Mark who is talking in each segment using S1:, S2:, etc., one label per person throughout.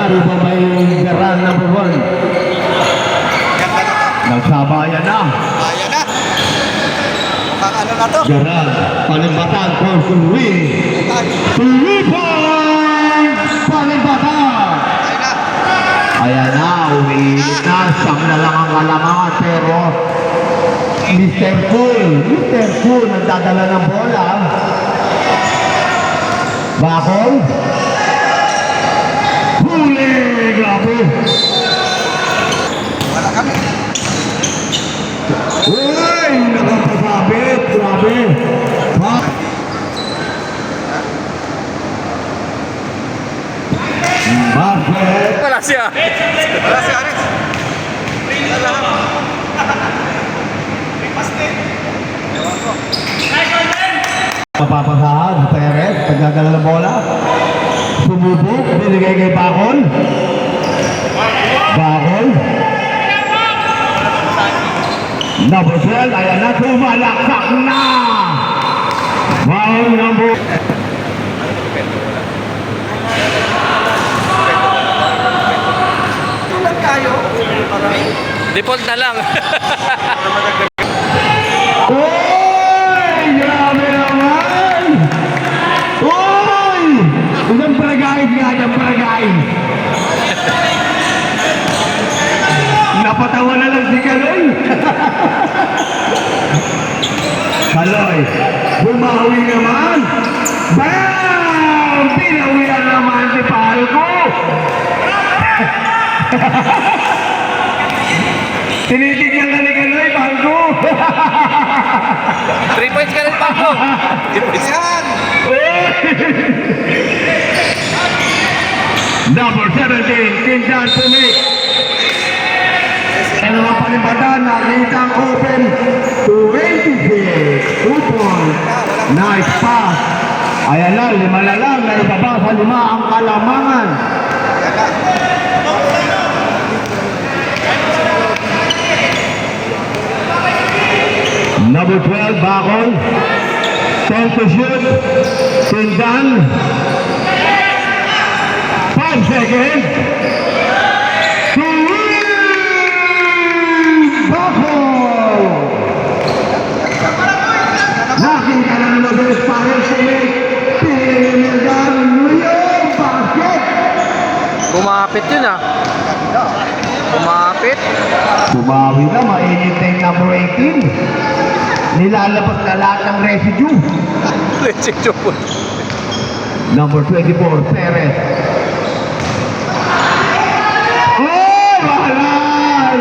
S1: Dari pa may garan na buwan. Nagsabayan na.
S2: Ayan na. Mukhang ano na to?
S1: Garan, Palimbatan, Corcoran. Tulipan! Palimbatan!
S2: Ayan na.
S1: Ayan na, umiinit na. Siyang na lang ang kalamangan, pero Mr. Cool, nagdadala ng bola. Bakol? Huli! Grabe!
S2: Wala kami.
S1: Uy! Nakapasabit! Grabe! Ha? Bakit?
S3: Wala siya.
S2: Wala si Aris. Wala lang. Ewan ko.
S1: Mapapasahan, Perez, pagdadala ng bola. Sumubok, binigay kay Bakol. Bakol. Nabosel, ayan na, tumalaksak na! Wow, number...
S2: Tulad tayo.
S3: Default na lang.
S1: Uy! Grabe naman! Uy! Isang paragais nga, isang paragais. Napatawa na lang si Kaloy. Kaloy, bumawi naman. Bam! Pinawian naman si Palco. Tinitignan ka ni Kaloy, Palco.
S3: 3 points ka rin pa ako.
S2: Yan.
S1: Number 17, Kindan Pumik. Ano nga Palimbatan, nakita ang open 26. 2 points. Nice pass. Ayan na, 5 na lang. Naibaba sa 5 ang kalamangan. Number 12, Bakol. 10 to shoot. Kindan. 5 seconds. To win! Bakol! Nakita ng Lopez Pares Pumik. Pinilgan New York Basket.
S3: Kumapit yun ah. Kumapit.
S1: Bumawi na, mainit na yung number 18. Nilalabas na lahat ng residue.
S3: Legit po.
S1: Number 24, Perez. Oh, wala!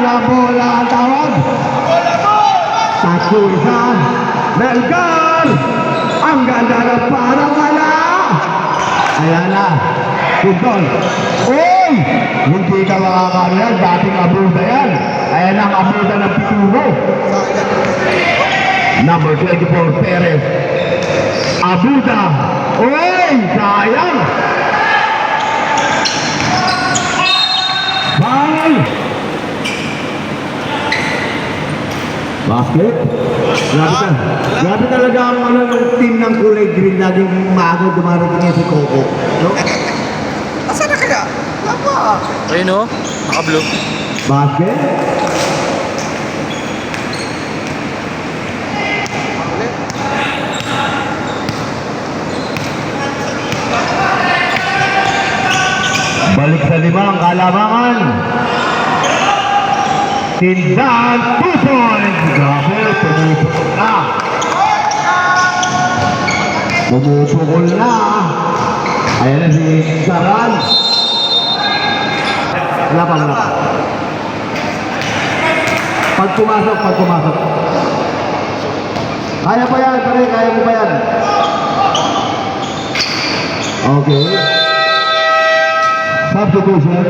S1: Na bola ang tawag. Tatlo isa. Melgar! Ang ganda na parang wala! Ayan na. Kundol. Uy! Hindi ka makakano yan. Dating abuda yan. Ayan ang abuda ng pitulo. Number 24, Perez. Abuda. Uy! Sayang! Ball! Basket? Grabe talaga ang ano ng team ng kulay green. Laging maaga dumarating niya si Coco. No?
S2: Asan na kaya? Wala pa.
S3: Ayun o. Naka-blue.
S1: Basket? Balik sa 5 ang kalamangan. Tindahan, 2 points. Grabe, pumupukol na. Pumupukol na. Ayan na si Saran. Wala pa. Pag pumasok. Kaya pa yan, pare, kaya mo pa yan. Okay. Substitution.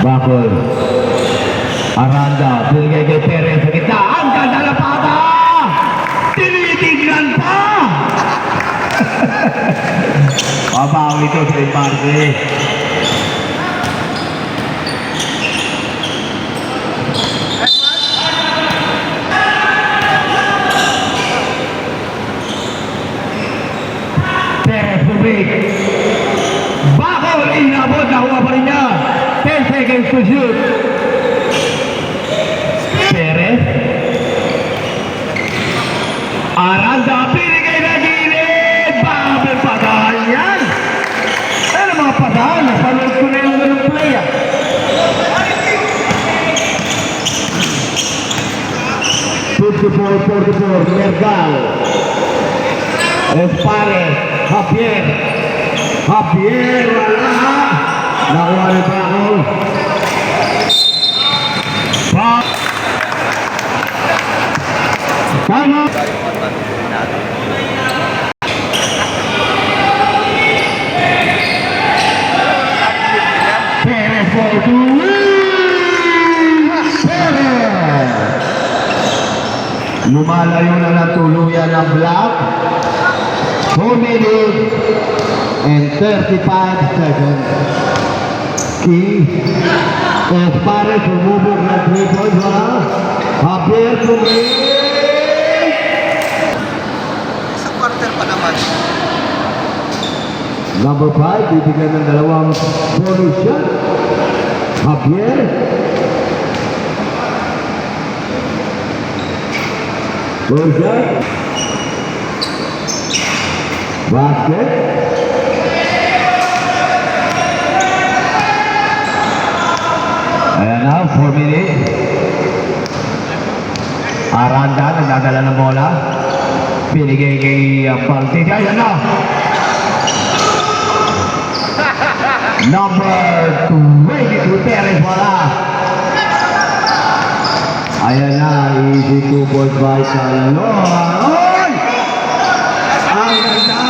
S1: Bakol. Aranda. Binigay kay Perez sa gitna. Ang ganda na pata! Tinitignan pa! Pabawi ito sa Imbarque. Perez break. Bakol, inabot, nakuha pa rin niya. 10 seconds to shoot. Perez. Aranda, pinigay na gilid. Bakit patahan yan? Ano mga patahan? Napanood ko na yung ganung play ah. Mergal. Espare. Javier. Javier, wala. Nakuha ni Bakol. Tama. Perez for to win! Perez! Lumalayo na ng tuluyan ng Black. 4 minutes and 35 seconds. Key. Espare sumubok ng 3 points. Javier tumingin.
S2: Isang quarter pa naman.
S1: Number 5, bibigyan ng dalawang bonus shot. Javier. Bonus shot. Basket. Ayan na, 4 minutes. Aranda, nagdadala ng bola. Pinigay kay Paltic. Ayan na. Number 22, Perez, wala. Ayan na, easy 2 points by Calaloa. Oy! Ang ganda!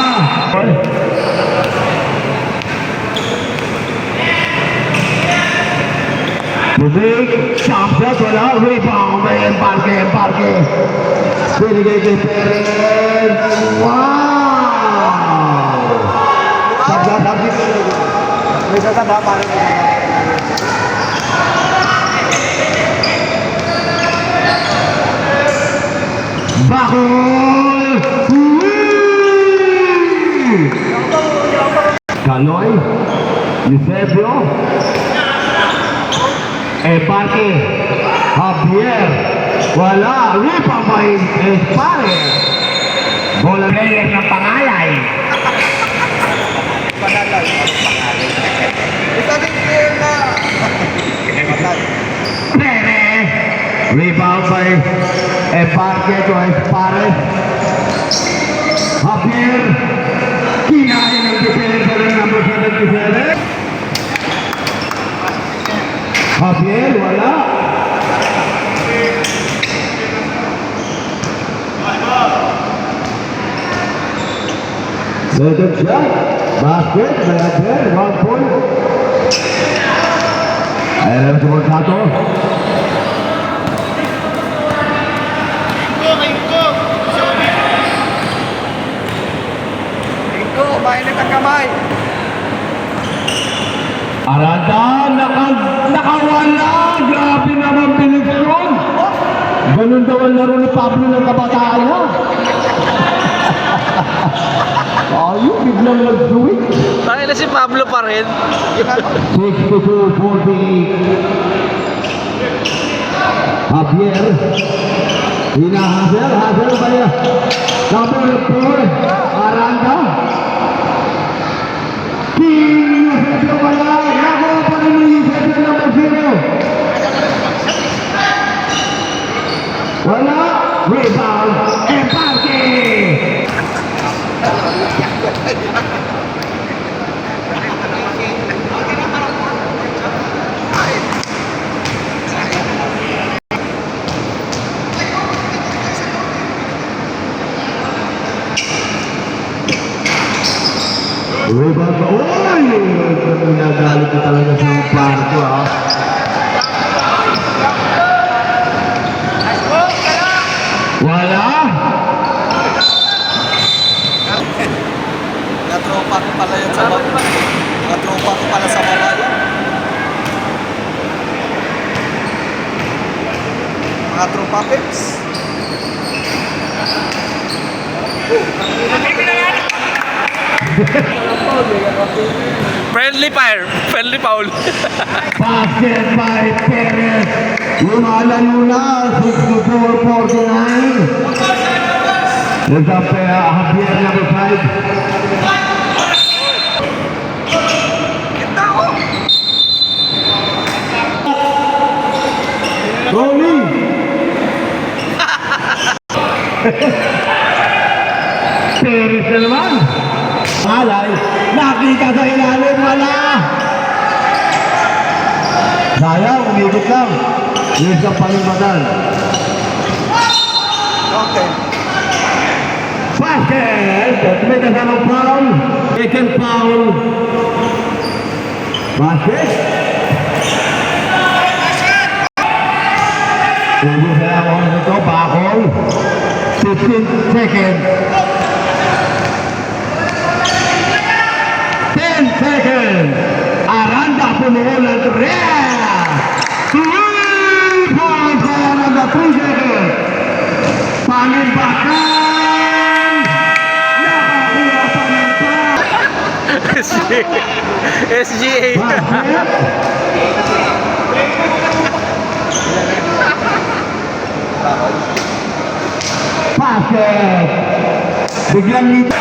S1: Bubik, jump shot, wala. Rebound, may embarque. Pinigay kay Perez. Wow! Sabda-sabdi ka lang. May sasaba pa rin. Bakol! Caloy, Eusebio, Embarque, Javier, wala, rebound by Espare. Bola player ng Pangalay.
S2: Panalay. Isa din clear na.
S1: Perez, rebound by Embarque to Espare. Javier, kinain ng defender ng number 77. Javier, wala. Second shot, basket, Javier, 1 point. Ayan si Monsato.
S2: Ito, mainit ang kamay.
S1: Aranda, nakawala. Grabe naman bilis yun. Ganun daw ang laro ni Pablo ng kabataan niya. Ayun, biglang nag-swing.
S3: Bakit na si Pablo pa rin?
S1: 62-48. Javier. Hinahasel ba yan? Number 4, Aranda. King Yusef wala. Nakuha pa rin yung Yusef number 0. Wala. Rebound. Embarque. Rebound ba? Uy! Nagalit ko talaga sa parko ha. Wala!
S2: Natropa ko pala yan sa baba. Natropa ko pala sa baba yan. Mga tropa pips.
S3: Friendly fire. Friendly foul.
S1: Basket by Perez. Lumalayo na. 64-49. There's up Javier number 5.
S2: Kita ko.
S1: Rolling. Perez na naman. Alay. Nakita sa ilalim. Wala. Sayang. Umikot lang. Yung sa palimadan.
S2: Okay.
S1: Basket! May kasamang foul. Second foul. Basket. Tuloy sa ako nito. Bakol. 15 seconds. 10 seconds. Aranda Pumulan Rea. 3 points for Aranda 3 seconds. Panimbakan. Nakakuha pa ng foul.
S3: SGA.
S1: Basket. Basket. Biglang nito.